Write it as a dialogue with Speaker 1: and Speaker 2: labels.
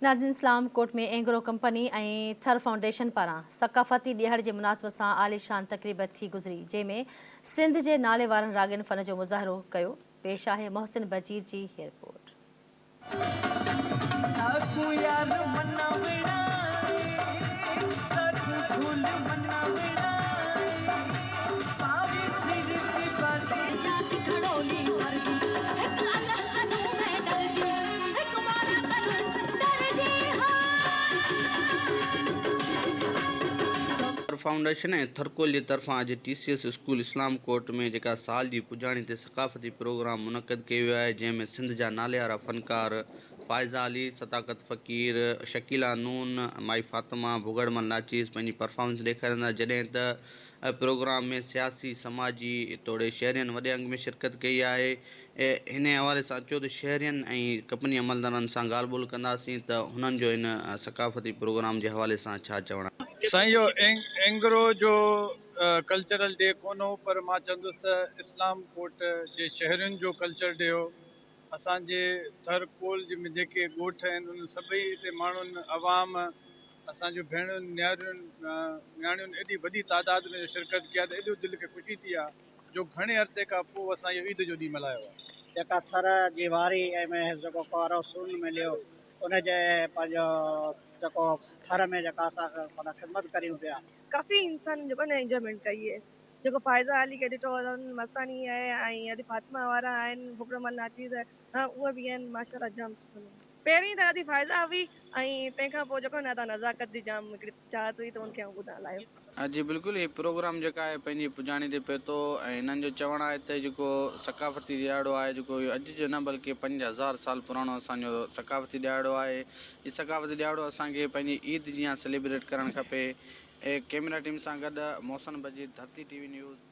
Speaker 1: नाज़रीन, इस्लाम कोट में एंग्रो कंपनी ऐं थर फाउंडेशन पारां सक़ाफ़ती ॾियण जे मुनासिबत सां आलीशान तक़रीब थी गुज़री, जंहिंमें सिंध जे नाले वारनि राॻनि फ़न जो मुज़ाहिरो कयो। पेश आहे मोहसिन बजीर जी रिपोर्ट।
Speaker 2: फाउंडेशन ऐं थरकोल जी तरफ़ां अॼु TCS स्कूल इस्लाम कोट में जेका साल जी पुॼाणी ते सक़ाफ़ती प्रोग्राम मुनक़द कयो वियो आहे, जंहिंमें सिंध जा नाले वारा फ़नकार फ़ाइज़ा अली, सताकत फ़कीर, शकीला नून, माई फातिमा, भुगड़मल नाचीज़ पंहिंजी परफॉर्मेंस ॾेखारींदा, जॾहिं त प्रोग्राम में सियासी समाजी तोड़े शहरियनि वॾे अंग में शिरकत कई आहे। हिन हवाले सां अचो त शहरियनि ऐं कंपनी अमलदारनि सां ॻाल्हि ॿोल कंदासीं त हुननि जो इन सक़ाफ़ती प्रोग्राम जे हवाले सां छा चवणु आहे।
Speaker 3: साईं, जो एंग्रो जो कल्चरल डे कोन हो, पर मां चवंदुसि त इस्लाम कोट जे शहरियुनि जो कल्चर डे हो। असांजे थरकोल में जेके ॻोठ आहिनि उन सभई हिते माण्हुनि अवाम असांजूं भेणुनि न्याणियुनि एॾी वॾी तादाद में शिरकत कया त एॾो दिलि खे ख़ुशी थी आहे जो घणे अरसे खां पोइ असां इहो ईद जो ॾींहुं मल्हायो आहे।
Speaker 4: जेका थर जी वारी में जेको कारो सून मिलियो उनजे पंहिंजो जेको थर में जेका असां ख़िदमत करियूं पिया,
Speaker 5: काफ़ी इंसान जेको न एंजॉयमेंट कई आहे। जेको फ़ाइज़ा अली खे ॾिठो मस्तानी आहे ऐं अॼु फातिमा वारा आहिनि, भुगड़मल नाचीज़ हा उहे बि आहिनि, माशाअल्लाह जाम सुठो। पहिरीं त अॼु फ़ाइज़ा हुई ऐं तंहिंखां पोइ जेको न त नज़ाकत जी जाम हिकिड़ी चाहत हुई त उनखे ॿुधाए लायो।
Speaker 2: जी बिल्कुलु, हीउ प्रोग्राम जेका आहे पंहिंजी पुॼाणी ते पए थो ऐं हिननि जो चवणु आहे त जेको सक़ाफ़ती ॾियारो आहे जेको अॼु जो न बल्कि 5000 साल पुराणो असांजो सक़ाफ़ती ॾियारो आहे। हीउ सक़ाफ़ती ॾियारो असांखे पंहिंजी ईद जीअं सेलिब्रेट करणु खपे। कैमरा टीम सां गॾु मोहसिन बजीर, धरती TV न्यूज़।